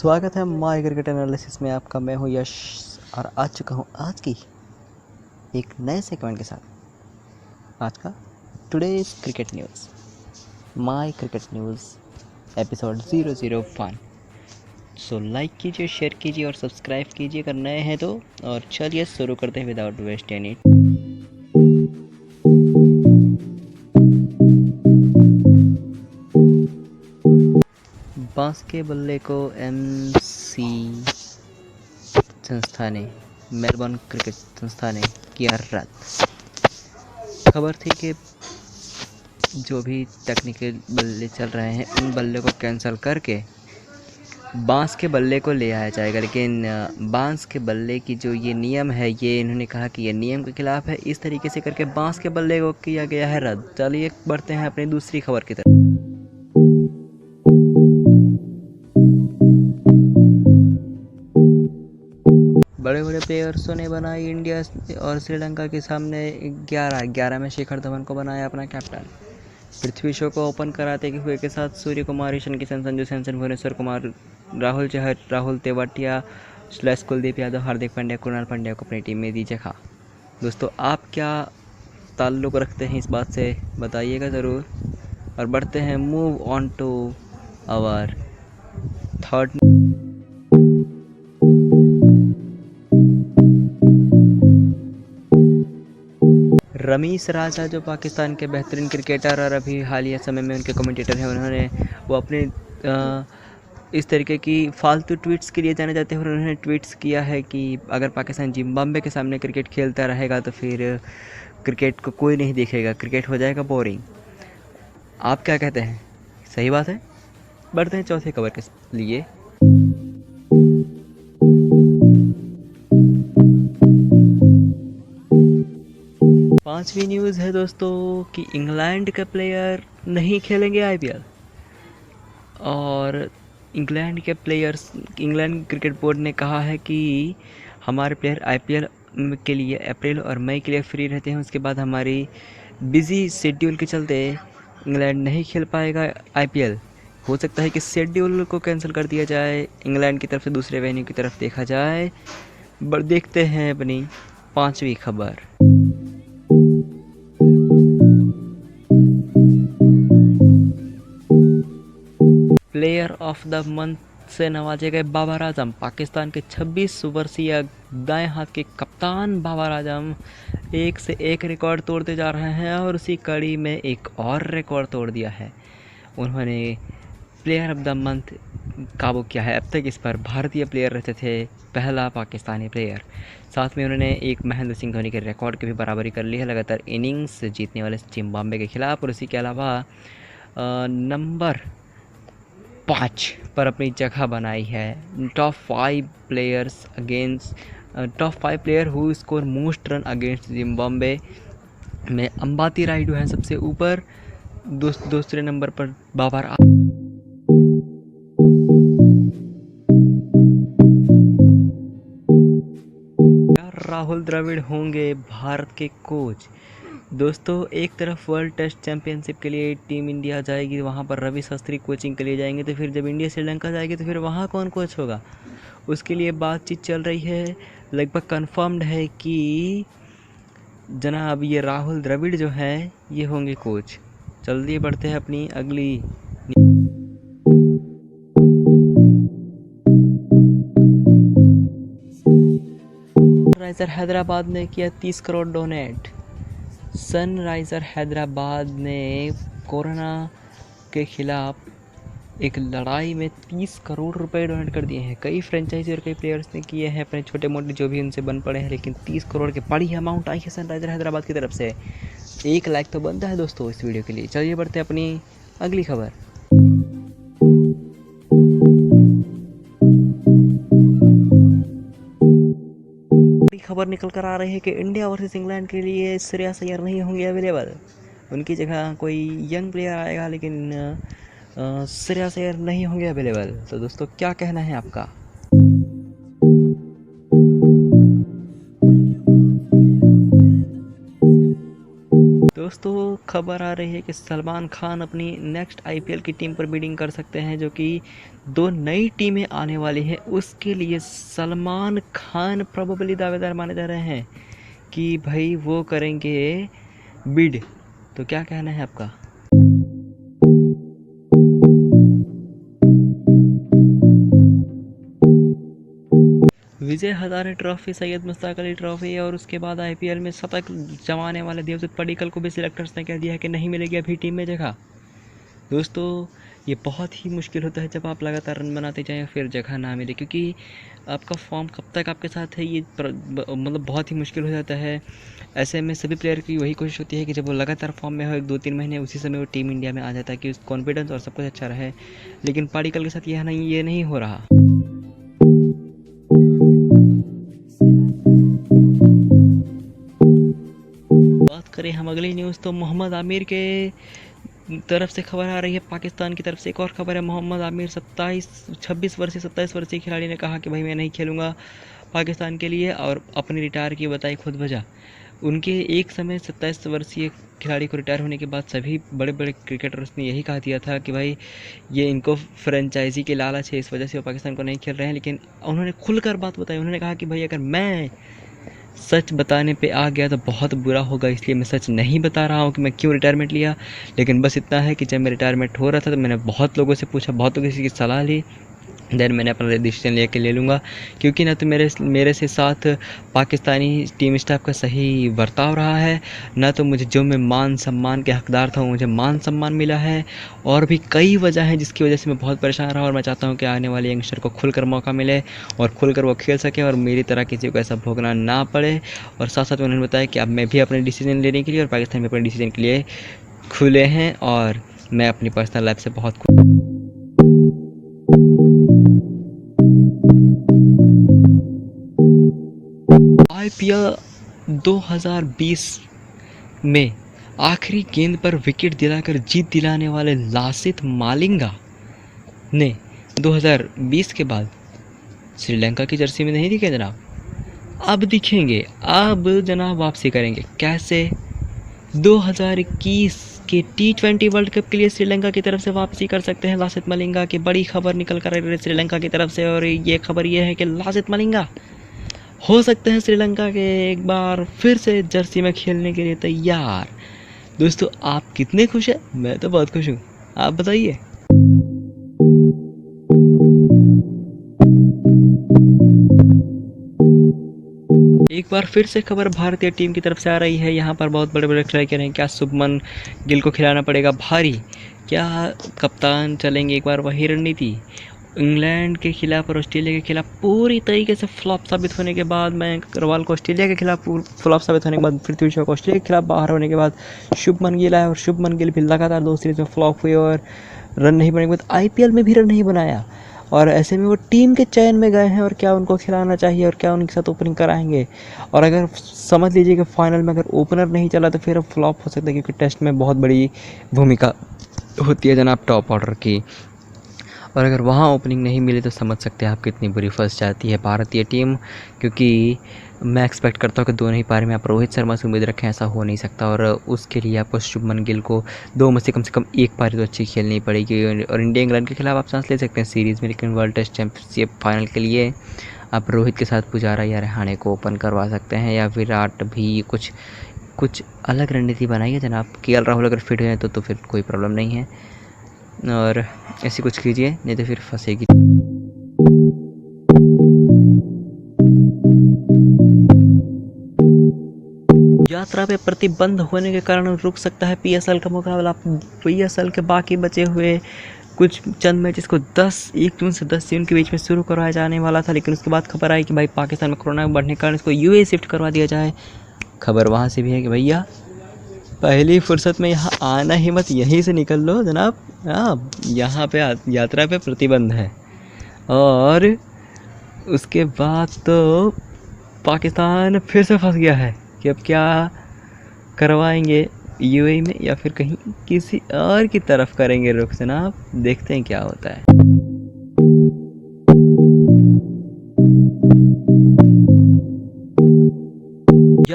स्वागत है my cricket analysis में आपका। मैं हूं यश और आ चुका हूं आज की एक नए सेगमेंट के साथ। आज का today's cricket news, my cricket news episode 001। So like कीजिए, शेयर कीजिए और सब्सक्राइब कीजिए अगर नए हैं तो। और चलिए शुरू करते हैं विदाउट वेस्ट एनी। बांस के बल्ले को एमसी संस्था ने, मेलबर्न क्रिकेट संस्था ने किया रद्द। खबर थी कि जो भी टेक्निकल बल्ले चल रहे हैं उन बल्ले को कैंसिल करके बांस के बल्ले को ले आया जाएगा। लेकिन बांस के बल्ले की जो ये नियम है, ये इन्होंने कहा कि ये नियम के खिलाफ है। इस तरीके से करके बांस के बल्ले को किया गया है रद्द। चलिए बढ़ते हैं अपनी दूसरी खबर की तरफ। बड़े बड़े प्लेयर्सों ने बनाई इंडिया और श्रीलंका के सामने 11 में शिखर धवन को बनाया अपना कैप्टन। पृथ्वी शो को ओपन कराते हुए के साथ सूर्य कुमार, ईशान किशन, संजू सैमसन, भुवनेश्वर कुमार, राहुल चहर, राहुल तेवतिया, कुलदीप यादव, हार्दिक पांड्या, कृणाल पांड्या को अपनी टीम में दी जगह। दोस्तों, आप क्या ताल्लुक़ रखते हैं इस बात से बताइएगा ज़रूर। और बढ़ते हैं move on to our third. Rameez Raja जो पाकिस्तान के बेहतरीन क्रिकेटर और अभी हालिया समय में उनके कमेंटेटर हैं, उन्होंने वो अपने इस तरीके की फालतू ट्वीट्स के लिए जाने जाते हैं। और उन्होंने ट्वीट्स किया है कि अगर पाकिस्तान जिम्बाब्वे के सामने क्रिकेट खेलता रहेगा तो फिर क्रिकेट को कोई नहीं देखेगा, क्रिकेट हो जाएगा बोरिंग। आप क्या कहते हैं? सही बात है। बढ़ते हैं चौथे खबर के लिए। पांचवी न्यूज़ है दोस्तों कि इंग्लैंड के प्लेयर नहीं खेलेंगे आईपीएल। और इंग्लैंड क्रिकेट बोर्ड ने कहा है कि हमारे प्लेयर आईपीएल के लिए अप्रैल और मई के लिए फ्री रहते हैं। उसके बाद हमारी बिजी शेड्यूल के चलते इंग्लैंड नहीं खेल पाएगा आईपीएल। हो सकता है कि शेड्यूल को कैंसिल कर दिया जाए, इंग्लैंड की तरफ से दूसरे वेन्यू की तरफ देखा जाए। देखते हैं अपनी पांचवी खबर। प्लेयर ऑफ द मंथ से नवाजे गए बाबर आजम। पाकिस्तान के 26 वर्षीय दाएं हाथ के कप्तान बाबर आजम एक से एक रिकॉर्ड तोड़ते जा रहे हैं और उसी कड़ी में एक और रिकॉर्ड तोड़ दिया है। उन्होंने प्लेयर ऑफ द मंथ काबू किया है। अब तक इस पर भारतीय प्लेयर रहते थे, पहला पाकिस्तानी प्लेयर। साथ में उन्होंने एक महेंद्र सिंह धोनी के रिकॉर्ड की भी बराबरी कर ली है लगातार इनिंग्स जीतने वाले जिम्बाब्वे के खिलाफ। और इसी के अलावा नंबर 5 पर अपनी जगह बनाई है। Top 5 player who score most run against Zimbabwe में अंबाती रायडू हैं सबसे ऊपर। दूसरे नंबर पर बाबर राहुल द्रविड़ होंगे भारत के कोच। दोस्तों, एक तरफ वर्ल्ड टेस्ट चैंपियनशिप के लिए टीम इंडिया जाएगी, वहाँ पर रवि शास्त्री कोचिंग के लिए जाएंगे। तो फिर जब इंडिया श्रीलंका जाएगी तो फिर वहाँ कौन कोच होगा? उसके लिए बातचीत चल रही है। लगभग कंफर्म्ड है कि जनाब ये राहुल द्रविड़ जो हैं ये होंगे कोच। जल्दी बढ़ते हैं अपनी अगली। सनराइजर हैदराबाद ने किया 30 करोड़ डोनेट। सनराइजर हैदराबाद ने कोरोना के खिलाफ एक लड़ाई में 30 करोड़ रुपए डोनेट कर दिए हैं। कई फ्रेंचाइजी और कई प्लेयर्स ने किए हैं अपने छोटे मोटे जो भी उनसे बन पड़े हैं, लेकिन 30 करोड़ की बड़ी अमाउंट आई है सनराइजर हैदराबाद की तरफ से। 1 लाइक तो बनता है दोस्तों इस वीडियो के लिए। चलिए बढ़ते हैं अपनी अगली खबर। खबर निकल कर आ रही है कि इंडिया वर्सेस इंग्लैंड के लिए श्रेयस अय्यर नहीं होंगे अवेलेबल। उनकी जगह कोई यंग प्लेयर आएगा, लेकिन श्रेयस अय्यर नहीं होंगे अवेलेबल। तो दोस्तों, क्या कहना है आपका? दोस्तों खबर आ रही है कि सलमान खान अपनी नेक्स्ट आईपीएल की टीम पर बिडिंग कर सकते हैं, जो कि 2 नई टीमें आने वाली हैं। उसके लिए सलमान खान प्रोबेबली दावेदार माने जा रहे हैं कि भाई वो करेंगे बिड। तो क्या कहना है आपका? विजय हजारे ट्रॉफी, सैयद मुश्ताक अली ट्रॉफी और उसके बाद आईपीएल में शतक जमाने वाले देवदत्त पडिक्कल को भी सिलेक्टर्स ने कह दिया है कि नहीं मिलेगी अभी टीम में जगह। दोस्तों ये बहुत ही मुश्किल होता है जब आप लगातार रन बनाते जाएं फिर जगह ना मिले, क्योंकि आपका फॉर्म कब तक आपके साथ है ये मतलब बहुत ही मुश्किल हो जाता है। ऐसे में सभी प्लेयर की वही कोशिश होती है कि जब वो लगातार फॉर्म में हो 1-2-3 महीने, उसी समय वो टीम इंडिया में आ जाता है कि उस कॉन्फिडेंस और सब कुछ अच्छा रहे। लेकिन पडिक्कल के साथ ये नहीं हो रहा। बात करें हम अगली न्यूज़ तो मोहम्मद आमिर के तरफ से खबर आ रही है। पाकिस्तान की तरफ से एक और खबर है। मोहम्मद आमिर 27 वर्षीय खिलाड़ी ने कहा कि भाई मैं नहीं खेलूँगा पाकिस्तान के लिए और अपनी रिटायर की बताई खुद वजह। उनके एक समय 27 वर्षीय खिलाड़ी को रिटायर होने के बाद सभी बड़े बड़े क्रिकेटर्स ने यही कहा दिया था कि भाई ये इनको फ्रेंचाइजी के लालच है, इस वजह से वो पाकिस्तान को नहीं खेल रहे हैं। लेकिन उन्होंने खुलकर बात बताई। उन्होंने कहा कि भाई अगर मैं सच बताने पे आ गया तो बहुत बुरा होगा, इसलिए मैं सच नहीं बता रहा हूँ कि मैं क्यों रिटायरमेंट लिया। लेकिन बस इतना है कि जब मैं रिटायरमेंट हो रहा था तो मैंने बहुत लोगों से पूछा, बहुत लोगों की सलाह ली, देन मैंने अपना डिसीजन ले लूँगा। क्योंकि ना तो मेरे से साथ पाकिस्तानी टीम स्टाफ का सही बर्ताव रहा है, ना तो मुझे जो मैं मान सम्मान के हकदार था मुझे मान सम्मान मिला है। और भी कई वजह हैं जिसकी वजह से मैं बहुत परेशान रहा और मैं चाहता हूँ कि आने वाले यंगस्टर को खुलकर मौका मिले और खुलकर वो खेल सके और मेरी तरह किसी को ऐसा भोगना ना पड़े। और साथ साथ उन्होंने बताया कि अब मैं भी अपने डिसीजन लेने के लिए और पाकिस्तान में अपने डिसीजन के लिए खुले हैं और मैं अपनी पर्सनल लाइफ से बहुत आईपीएल 2020 में आखिरी गेंद पर विकेट दिलाकर जीत दिलाने वाले लासिथ मालिंगा ने 2020 के बाद श्रीलंका की जर्सी में नहीं दिखे जनाब। अब दिखेंगे, अब जनाब वापसी करेंगे। कैसे? 2021 के T20 वर्ल्ड कप के लिए श्रीलंका की तरफ से वापसी कर सकते हैं लासिथ मालिंगा की। बड़ी खबर निकल कर आ रही है श्रीलंका की तरफ से और ये खबर ये है कि लासिथ मालिंगा हो सकते हैं श्रीलंका के एक बार फिर से जर्सी में खेलने के लिए तैयार। दोस्तों आप कितने खुश हैं? मैं तो बहुत खुश हूँ, आप बताइए। एक बार फिर से खबर भारतीय टीम की तरफ से आ रही है। यहाँ पर बहुत बड़े बड़े खिलाड़ी कह रहे हैं क्या शुभमन गिल को खिलाना पड़ेगा भारी, क्या कप्तान चलेंगे एक बार वही रणनीति। इंग्लैंड के खिलाफ और ऑस्ट्रेलिया के खिलाफ पूरी तरीके से फ्लॉप साबित होने के बाद, मयंक अग्रवाल को ऑस्ट्रेलिया के खिलाफ फ्लॉप साबित होने के बाद, पृथ्वी शॉ को ऑस्ट्रेलिया के खिलाफ बाहर होने के बाद शुभमन गिल आया और शुभमन गिल भी लगातार 2 सीरीज में फ्लॉप हुए और रन नहीं बने के बाद आईपीएल में भी रन नहीं बनाया। और ऐसे में वो टीम के चयन में गए हैं और क्या उनको खिलाना चाहिए और क्या उनके साथ ओपनिंग कराएंगे। और अगर समझ लीजिए कि फाइनल में अगर ओपनर नहीं चला तो फिर फ्लॉप हो सकता है, क्योंकि टेस्ट में बहुत बड़ी भूमिका होती है जनाब टॉप ऑर्डर की। और अगर वहाँ ओपनिंग नहीं मिली तो समझ सकते हैं आप कितनी बुरी फंस जाती है भारतीय टीम। क्योंकि मैं एक्सपेक्ट करता हूँ कि 2 नहीं पारी में आप रोहित शर्मा से उम्मीद रखें, ऐसा हो नहीं सकता। और उसके लिए आपको शुभमन गिल को 2 में से कम 1 पारी तो अच्छी खेलनी पड़ेगी। और इंडिया इंग्लैंड के खिलाफ आप चांस ले सकते हैं सीरीज़ में, लेकिन वर्ल्ड टेस्ट चैंपियनशिप फाइनल के लिए आप रोहित के साथ पुजारा या रहाणे को ओपन करवा सकते हैं, या विराट भी कुछ अलग रणनीति बनाइए जनाब। केएल राहुल अगर फिट हो जाए तो फिर कोई प्रॉब्लम नहीं है, और ऐसी कुछ कीजिए, नहीं तो फिर फंसेगी। यात्रा पे प्रतिबंध होने के कारण रुक सकता है पीएसएल का मुकाबला। पीएसएल के बाकी बचे हुए कुछ चंद मैचेस को 1 जून से 10 जून के बीच में शुरू करवाया जाने वाला था, लेकिन उसके बाद खबर आई कि भाई पाकिस्तान में कोरोना बढ़ने के कारण इसको यूएई शिफ्ट करवा दिया जाए। खबर वहाँ से भी है कि भैया पहली फुर्सत में यहाँ आना ही मत, यहीं से निकल लो जनाब। यहाँ पे यात्रा पे प्रतिबंध है। और उसके बाद तो पाकिस्तान फिर से फंस गया है कि अब क्या करवाएंगे, यूएई में या फिर कहीं किसी और की तरफ करेंगे रुख जनाब। देखते हैं क्या होता है।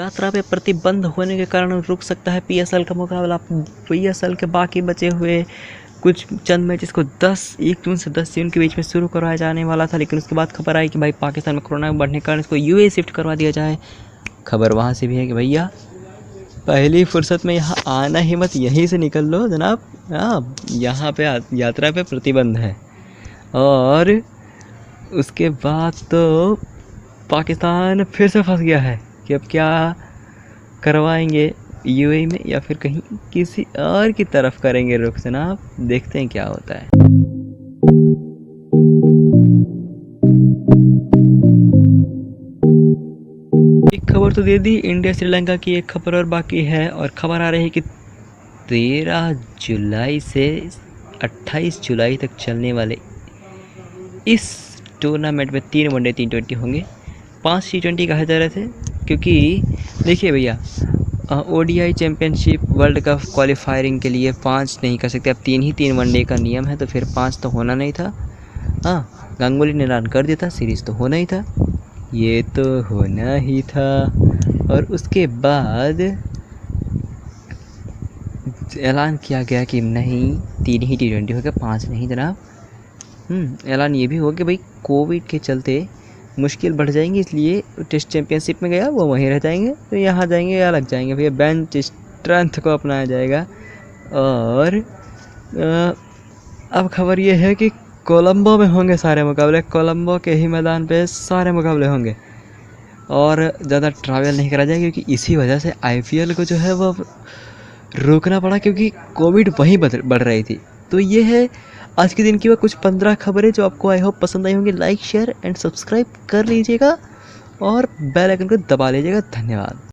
यात्रा पे प्रतिबंध होने के कारण रुक सकता है पीएसएल का मुकाबला। पीएसएल के बाकी बचे हुए कुछ चंद मैचेस को 1 जून से 10 जून के बीच में शुरू करवाया जाने वाला था, लेकिन उसके बाद खबर आई कि भाई पाकिस्तान में कोरोना बढ़ने के कारण इसको यूएई शिफ्ट करवा दिया जाए। खबर वहाँ से भी है कि भैया पहली फुर्सत में यहाँ आना ही मत, यहीं से निकल लो जनाब। हाँ, यहाँ पे यात्रा पे प्रतिबंध है। और उसके बाद तो पाकिस्तान फिर से फंस गया है कि अब क्या करवाएंगे, यूएई में या फिर कहीं किसी और की तरफ करेंगे रुख जनाब। देखते हैं क्या होता है। एक खबर तो दे दी इंडिया श्रीलंका की, एक खबर और बाकी है। और खबर आ रही है कि 13 जुलाई से 28 जुलाई तक चलने वाले इस टूर्नामेंट में 3 वनडे 3 टी20 होंगे। 5 टी20 कहे जा रहे थे, क्योंकि देखिए भैया ओडीआई चैम्पियनशिप वर्ल्ड कप क्वालिफायरिंग के लिए 5 नहीं कर सकते, अब 3 वनडे का नियम है, तो फिर 5 तो होना नहीं था। हाँ, गांगुली ने ऐलान कर दिया था सीरीज़ तो होना ही था, ये तो होना ही था। और उसके बाद ऐलान किया गया कि नहीं 3 ही टी20 हो गया, 5 नहीं जनाब। ऐलान ये भी हो कि भाई कोविड के चलते मुश्किल बढ़ जाएंगी, इसलिए टेस्ट चैम्पियनशिप में गया वो वहीं रह जाएंगे, तो यहाँ जाएंगे या लग जाएंगे भैया, बेंच स्ट्रेंथ को अपनाया जाएगा। और अब खबर ये है कि कोलंबो में होंगे सारे मुकाबले, कोलंबो के ही मैदान पे सारे मुकाबले होंगे और ज़्यादा ट्रैवल नहीं करा जाएगा, क्योंकि इसी वजह से आईपीएल को जो है वो रोकना पड़ा, क्योंकि कोविड वहीं बढ़ रही थी। तो ये है आज के दिन की वो कुछ 15 खबरें जो आपको आई होप पसंद आई होंगी। लाइक शेयर एंड सब्सक्राइब कर लीजिएगा और बेल आइकन को दबा लीजिएगा। धन्यवाद।